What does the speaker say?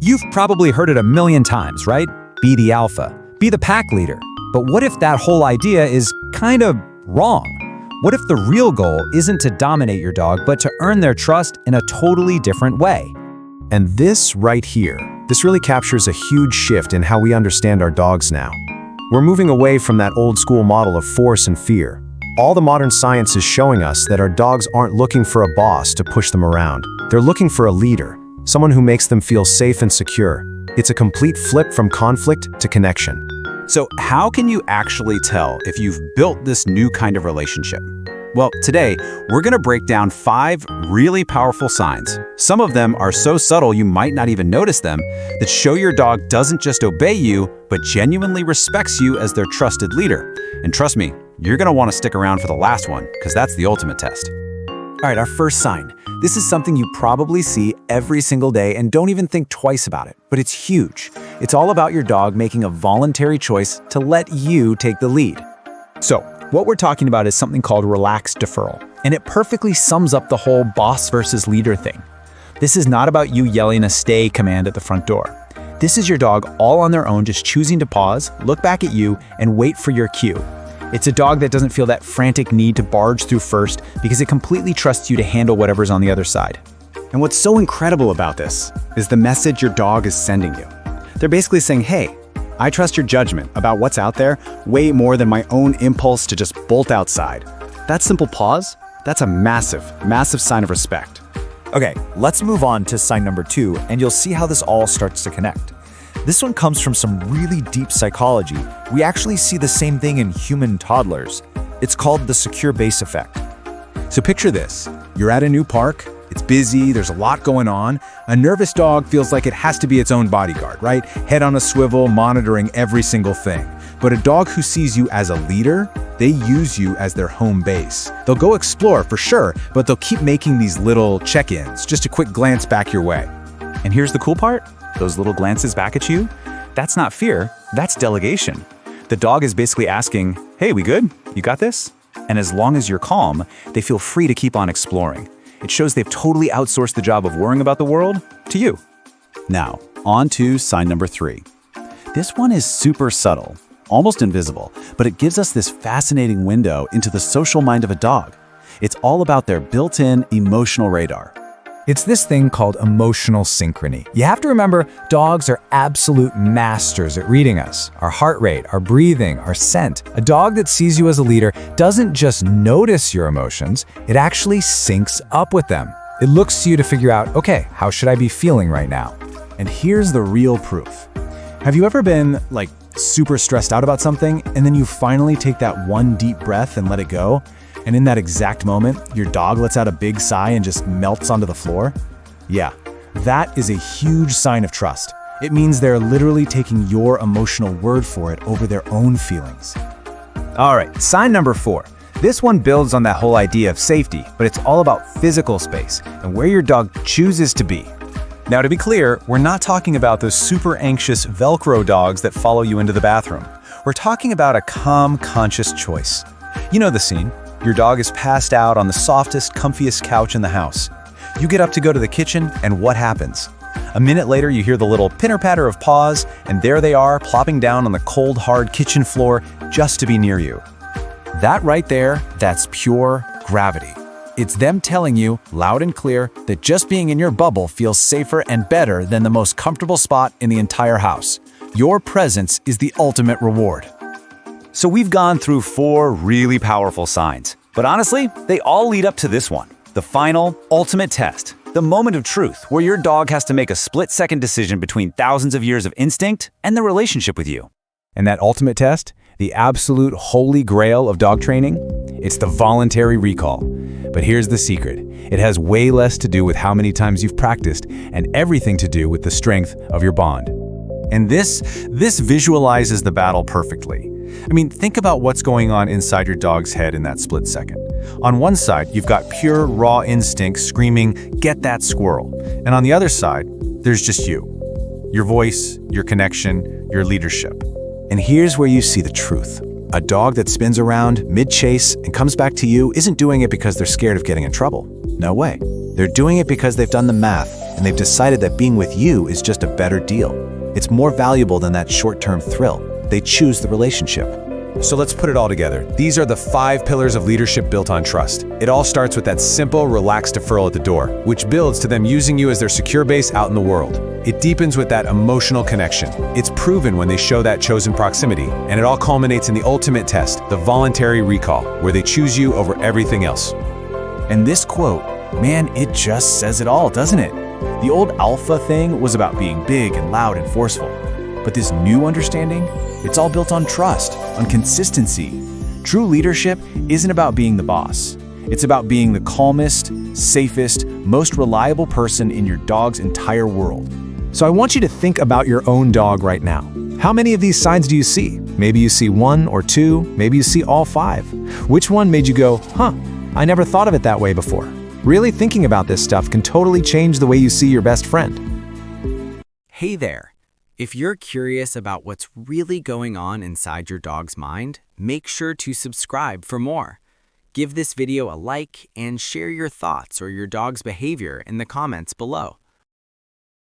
You've probably heard it a million times, right? Be the alpha, be the pack leader. But what if that whole idea is kind of wrong? What if the real goal isn't to dominate your dog, but to earn their trust in a totally different way? And this right here, this really captures a huge shift in how we understand our dogs now. We're moving away from that old school model of force and fear. All the modern science is showing us that our dogs aren't looking for a boss to push them around. They're looking for a leader, someone who makes them feel safe and secure. It's a complete flip from conflict to connection. So how can you actually tell if you've built this new kind of relationship? Well, today, we're going to break down 5 really powerful signs. Some of them are so subtle you might not even notice them, that show your dog doesn't just obey you, but genuinely respects you as their trusted leader. And trust me, you're going to want to stick around for the last one, because that's the ultimate test. All right, our first sign. This is something you probably see every single day and don't even think twice about it, but it's huge. It's all about your dog making a voluntary choice to let you take the lead. So, what we're talking about is something called relaxed deferral, and it perfectly sums up the whole boss versus leader thing. This is not about you yelling a stay command at the front door. This is your dog all on their own, just choosing to pause, look back at you, and wait for your cue. It's a dog that doesn't feel that frantic need to barge through first because it completely trusts you to handle whatever's on the other side. And what's so incredible about this is the message your dog is sending you. They're basically saying, hey, I trust your judgment about what's out there way more than my own impulse to just bolt outside. That simple pause, that's a massive, massive sign of respect. Okay, let's move on to sign number 2, and you'll see how this all starts to connect. This one comes from some really deep psychology. We actually see the same thing in human toddlers. It's called the secure base effect. So picture this. You're at a new park. It's busy. There's a lot going on. A nervous dog feels like it has to be its own bodyguard, right? Head on a swivel, monitoring every single thing. But a dog who sees you as a leader, they use you as their home base. They'll go explore for sure, but they'll keep making these little check-ins, just a quick glance back your way. And here's the cool part. Those little glances back at you, that's not fear, that's delegation. The dog is basically asking, hey, we good? You got this? And as long as you're calm, they feel free to keep on exploring. It shows they've totally outsourced the job of worrying about the world to you. Now, on to sign number 3. This one is super subtle, almost invisible, but it gives us this fascinating window into the social mind of a dog. It's all about their built-in emotional radar. It's this thing called emotional synchrony. You have to remember, dogs are absolute masters at reading us. Our heart rate, our breathing, our scent. A dog that sees you as a leader doesn't just notice your emotions, it actually syncs up with them. It looks to you to figure out, okay, how should I be feeling right now? And here's the real proof. Have you ever been super stressed out about something, and then you finally take that one deep breath and let it go? And in that exact moment, your dog lets out a big sigh and just melts onto the floor? Yeah, that is a huge sign of trust. It means they're literally taking your emotional word for it over their own feelings. All right, sign number 4. This one builds on that whole idea of safety, but it's all about physical space and where your dog chooses to be. Now, to be clear, we're not talking about those super anxious Velcro dogs that follow you into the bathroom. We're talking about a calm, conscious choice. You know the scene. Your dog is passed out on the softest, comfiest couch in the house. You get up to go to the kitchen, and what happens? A minute later, you hear the little pitter-patter of paws, and there they are, plopping down on the cold, hard kitchen floor just to be near you. That right there, that's pure gravity. It's them telling you, loud and clear, that just being in your bubble feels safer and better than the most comfortable spot in the entire house. Your presence is the ultimate reward. So we've gone through 4 really powerful signs, but honestly, they all lead up to this one, the final, ultimate test, the moment of truth where your dog has to make a split-second decision between thousands of years of instinct and the relationship with you. And that ultimate test, the absolute holy grail of dog training, it's the voluntary recall. But here's the secret. It has way less to do with how many times you've practiced and everything to do with the strength of your bond. And this visualizes the battle perfectly. I mean, think about what's going on inside your dog's head in that split second. On one side, you've got pure, raw instinct screaming, "Get that squirrel." And on the other side, there's just you. Your voice, your connection, your leadership. And here's where you see the truth. A dog that spins around mid-chase and comes back to you isn't doing it because they're scared of getting in trouble. No way. They're doing it because they've done the math, and and they've decided that being with you is just a better deal. It's more valuable than that short-term thrill. They choose the relationship. So let's put it all together. These are the 5 pillars of leadership built on trust. It all starts with that simple, relaxed deferral at the door, which builds to them using you as their secure base out in the world. It deepens with that emotional connection. It's proven when they show that chosen proximity, and it all culminates in the ultimate test, the voluntary recall, where they choose you over everything else. And this quote, man, it just says it all, doesn't it? The old alpha thing was about being big and loud and forceful. But this new understanding, it's all built on trust, on consistency. True leadership isn't about being the boss. It's about being the calmest, safest, most reliable person in your dog's entire world. So I want you to think about your own dog right now. How many of these signs do you see? Maybe you see 1 or 2, maybe you see all 5. Which one made you go, huh, I never thought of it that way before? Really thinking about this stuff can totally change the way you see your best friend. Hey there. If you're curious about what's really going on inside your dog's mind, make sure to subscribe for more. Give this video a like and share your thoughts or your dog's behavior in the comments below.